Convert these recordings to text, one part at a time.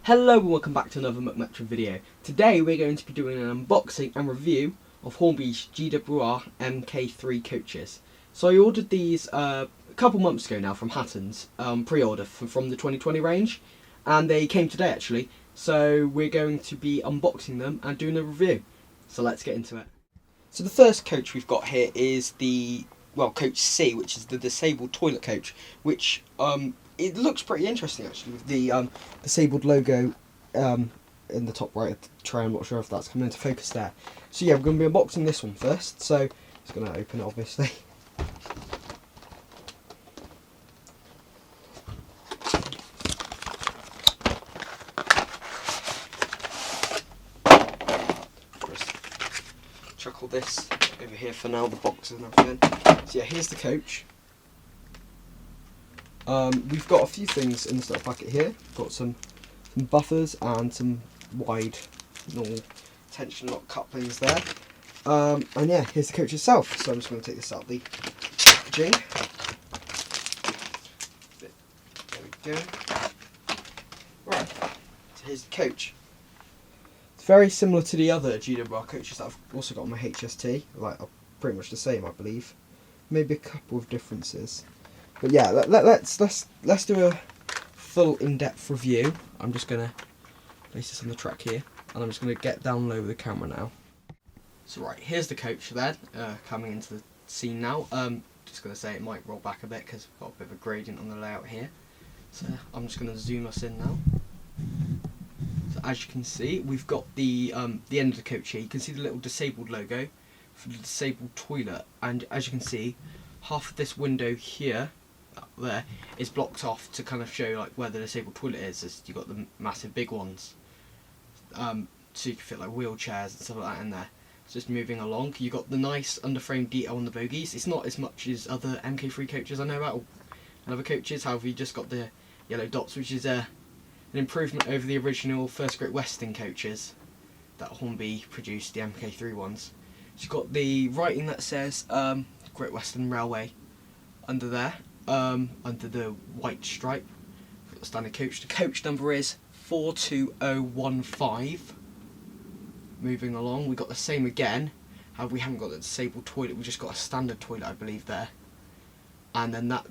Hello and welcome back to another McMetro video. Today we're going to be doing an unboxing and review of Hornby GWR MK3 coaches. So I ordered these a couple months ago now from Hattons, pre-order from the 2020 range, and they came today actually. So we're going to be unboxing them and doing a review. So let's get into it. So the first coach we've got here is the, coach C, which is the disabled toilet coach, which it looks pretty interesting actually, with the disabled logo in the top right of the tray. I'm not sure if that's coming into focus there. So yeah, we're going to be unboxing this one first. So just going to open it obviously. Just chuckle this over here for now, the boxes and everything. So yeah, here's the coach. We've got a few things in this little packet here. We've got some buffers and some wide normal tension lock couplings there. And yeah, here's the coach itself. So I'm just going to take this out the packaging. There we go. Right, so here's the coach. It's very similar to the other GWR coaches that I've also got on my HST. Like, pretty much the same, I believe. Maybe a couple of differences. But yeah, let's do a full in-depth review. I'm just gonna place this on the track here, and I'm just gonna get down low with the camera now. So right, here's the coach then, coming into the scene now. Just gonna say it might roll back a bit because we've got a bit of a gradient on the layout here. So I'm just gonna zoom us in now. So as you can see, we've got the end of the coach here. You can see the little disabled logo for the disabled toilet, and as you can see, half of this window here, up there, is blocked off to kind of show like where the disabled toilet is. As you've got the massive big ones, so you can fit like wheelchairs and stuff like that in there. It's just moving along. You've got the nice underframe detail on the bogies. It's not as much as other MK3 coaches I know about, and other coaches. However, you just got the yellow dots, which is an improvement over the original First Great Western coaches that Hornby produced, the MK3 ones. So you've got the writing that says Great Western Railway under there, under the white stripe for the standard coach. The coach number is 42015. Moving along, we got the same again. However, we haven't got the disabled toilet, we just got a standard toilet, I believe, there. And then that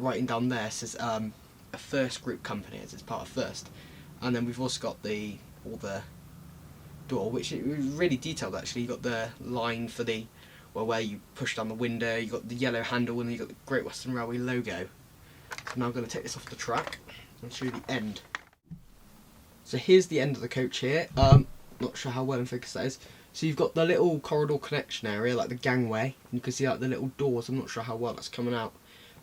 writing down there says a First Group company, as it's part of First. And then we've also got all the door, which is really detailed actually. You got the line for the where you push down the window, you got the yellow handle, and you got the Great Western Railway logo. So now I'm going to take this off the track and show you the end. So here's the end of the coach here. Not sure how well in focus that is. So you've got the little corridor connection area, like the gangway, and you can see like the little doors. I'm not sure how well that's coming out,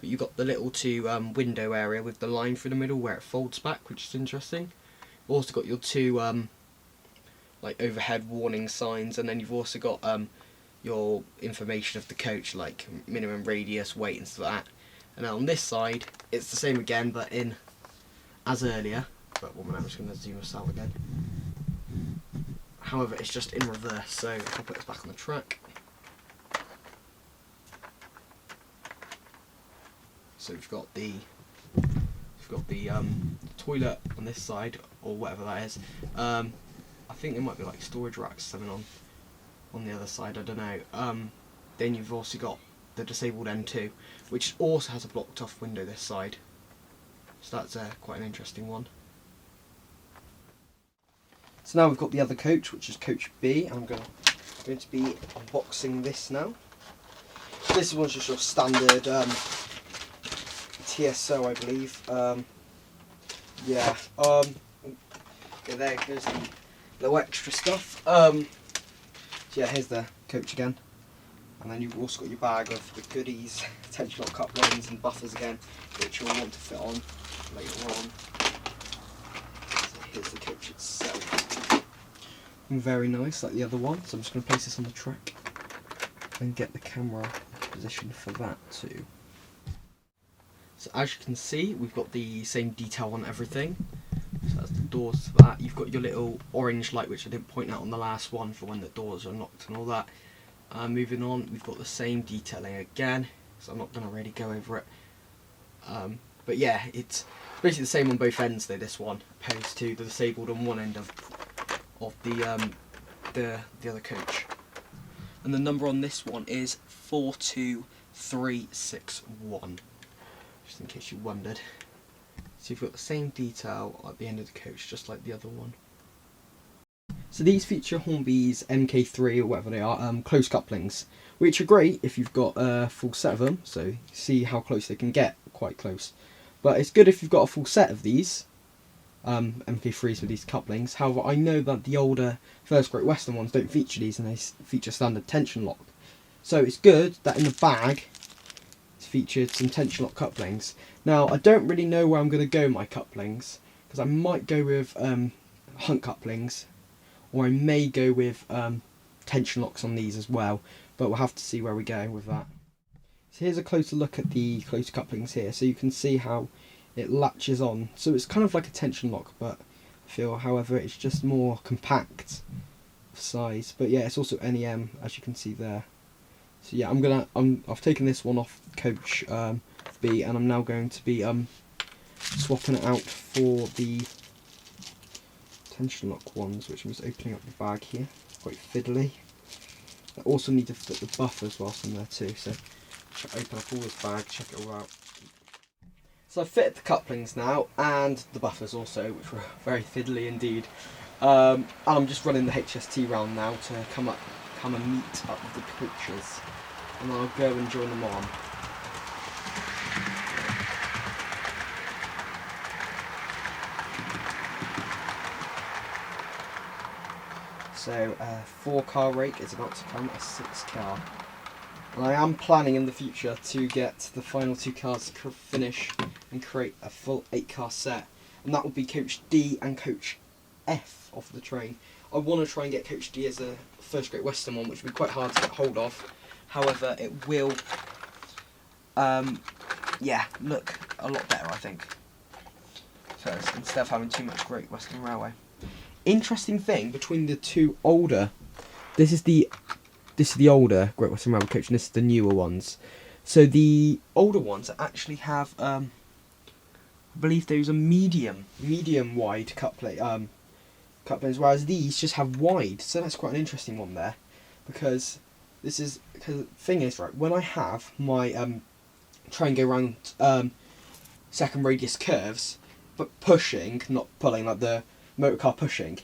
but you've got the little two window area with the line through the middle where it folds back, which is interesting. You've also got your two like overhead warning signs, and then you've also got your information of the coach, like minimum radius, weight and stuff like that. And then on this side it's the same again, but in as earlier. But 1 minute, I'm just going to zoom us out again. However, it's just in reverse, so if I put this back on the track. So we've got the toilet on this side, or whatever that is. I think there might be like storage racks something on the other side, I don't know. Then you've also got the disabled end too, which also has a blocked off window this side. So that's quite an interesting one. So now we've got the other coach, which is coach B. I'm going to be unboxing this now. This one's just your standard TSO, I believe. Yeah. Okay, there goes the little extra stuff. So yeah, here's the coach again, and then you've also got your bag of the goodies, tension lock couplings and buffers again, which you'll want to fit on later on. So here's the coach itself. Very nice, like the other one. So I'm just going to place this on the track and get the camera positioned for that too. So as you can see, we've got the same detail on everything. So that's the doors for that. You've got your little orange light, which I didn't point out on the last one, for when the doors are locked and all that. Moving on, we've got the same detailing again, so I'm not going to really go over it. But yeah, it's basically the same on both ends though, this one, opposed to the disabled on one end of the other coach. And the number on this one is 42361, just in case you wondered. So you've got the same detail at the end of the coach, just like the other one. So these feature Hornby's MK3 or whatever they are, close couplings, which are great if you've got a full set of them, so you see how close they can get, quite close. But it's good if you've got a full set of these MK3s with these couplings. However, I know that the older First Great Western ones don't feature these, and they feature standard tension lock. So it's good that in the bag it's featured some tension lock couplings. Now I don't really know where I'm going to go with my couplings, because I might go with hunt couplings, or I may go with tension locks on these as well, but we'll have to see where we go with that. So here's a closer look at the close couplings here, so you can see how it latches on. So it's kind of like a tension lock, but I feel, however, it's just more compact size. But yeah, it's also NEM, as you can see there. So yeah, I've taken this one off coach B, and I'm now going to be swapping it out for the tension lock ones, which I'm just opening up the bag here. It's quite fiddly. I also need to fit the buffers whilst I'm there too, so open up all this bag, check it all out. So I've fitted the couplings now, and the buffers also, which were very fiddly indeed. And I'm just running the HST round now to come and meet up with the coaches, and I'll go and join them on. So 4-car rake is about to come, a 6-car. And I am planning in the future to get the final 2 cars to finish and create a full 8-car set. And that will be Coach D and Coach F off the train. I want to try and get Coach D as a First Great Western one, which will be quite hard to get hold of. However, it will, yeah, look a lot better, I think. So instead of having too much Great Western Railway. Interesting thing between the two older, this is the older Great Western Railway coach, and this is the newer ones. So the older ones actually have, I believe there's a medium wide couplings, whereas these just have wide. So that's quite an interesting one there, because the thing is, right, when I have my try and go around second radius curves, but pushing, not pulling, like the motor car pushing,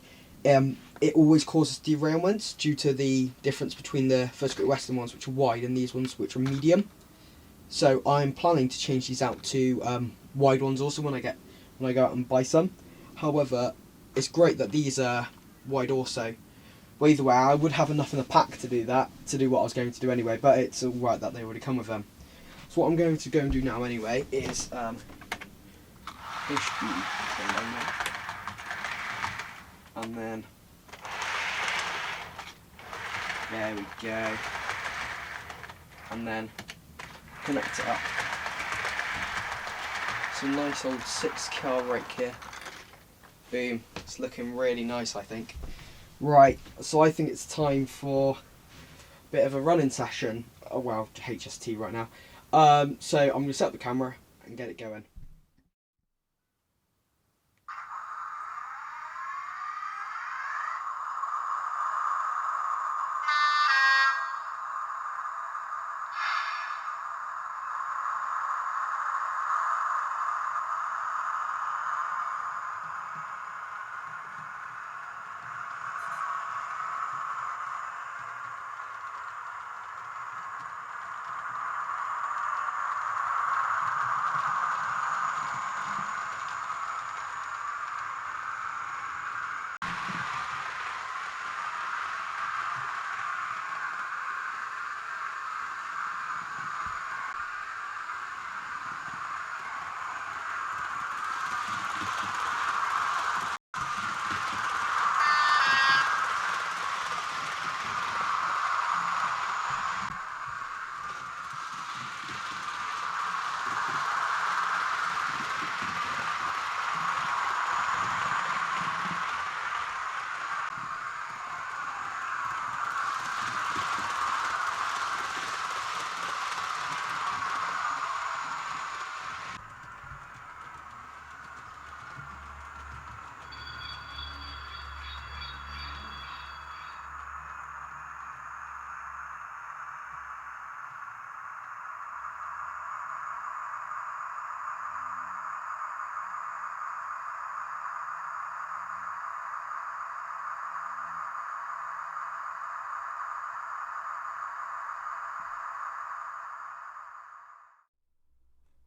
it always causes derailments due to the difference between the First Great Western ones, which are wide, and these ones, which are medium. So I'm planning to change these out to wide ones also when I go out and buy some. However, it's great that these are wide also. But either way, I would have enough in the pack to do what I was going to do anyway, but it's alright that they already come with them. So what I'm going to go and do now anyway is push E, and then there we go, and then connect it up. It's a nice old 6-car rake here. Boom, it's looking really nice, I think. Right, so I think it's time for a bit of a running session. Oh well, HST right now. So I'm going to set up the camera and get it going.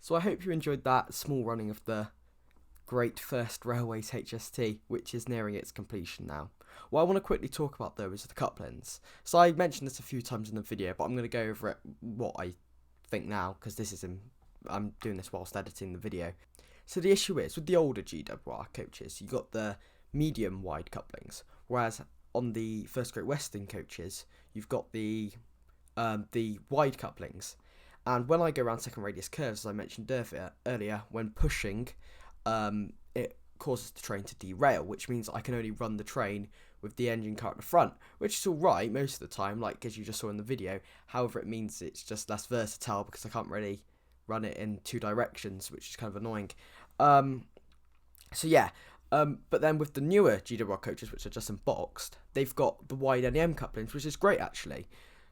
So I hope you enjoyed that small running of the Great First Railways HST, which is nearing its completion now. What I want to quickly talk about though is the couplings. So I mentioned this a few times in the video, but I'm going to go over it, what I think now, because I'm doing this whilst editing the video. So the issue is, with the older GWR coaches, you got the medium wide couplings, whereas on the First Great Western coaches, you've got the wide couplings. And when I go around second radius curves, as I mentioned earlier, when pushing, it causes the train to derail, which means I can only run the train with the engine car at the front, which is alright most of the time, like as you just saw in the video. However, it means it's just less versatile because I can't really run it in two directions, which is kind of annoying. So yeah, but then with the newer GWR coaches, which are just unboxed, they've got the wide NEM couplings, which is great actually.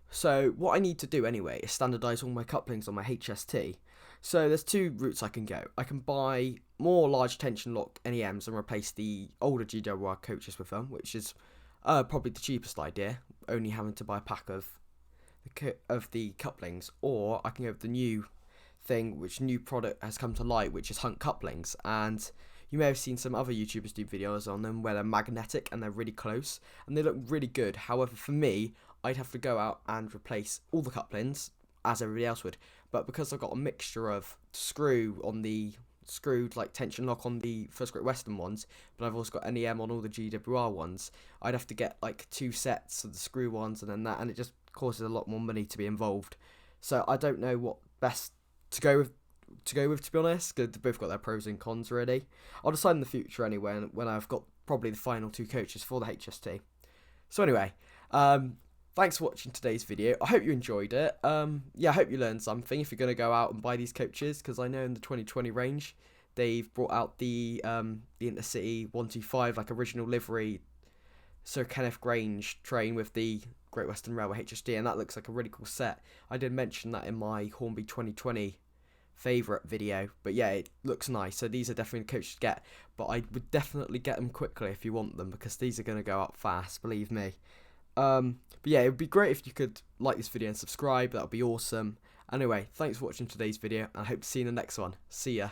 So what I need to do anyway is standardise all my couplings on my HST. So there's two routes I can go. I can buy more large tension lock NEMs and replace the older GWR coaches with them, which is probably the cheapest idea, only having to buy a pack of the couplings. Or I can go with the new thing, which new product has come to light, which is Hunt couplings. And you may have seen some other YouTubers do videos on them where they're magnetic and they're really close and they look really good. However, for me, I'd have to go out and replace all the couplings as everybody else would. But because I've got a mixture of screwed like tension lock on the First Great Western ones, but I've also got NEM on all the GWR ones, I'd have to get like 2 sets of the screw ones and then that, and it just causes a lot more money to be involved. So I don't know what best to go with, to be honest, because they've both got their pros and cons really. I'll decide in the future anyway, when I've got probably the final 2 coaches for the HST. So anyway, thanks for watching today's video. I hope you enjoyed it. Yeah, I hope you learned something if you're going to go out and buy these coaches, because I know in the 2020 range, they've brought out the Intercity 125, like original livery Sir Kenneth Grange train with the Great Western Railway HST, and that looks like a really cool set. I did mention that in my Hornby 2020 favourite video, but yeah, it looks nice. So these are definitely the coaches to get, but I would definitely get them quickly if you want them, because these are going to go out fast, believe me. But yeah, it would be great if you could like this video and subscribe. That would be awesome. Anyway, thanks for watching today's video, and I hope to see you in the next one. See ya.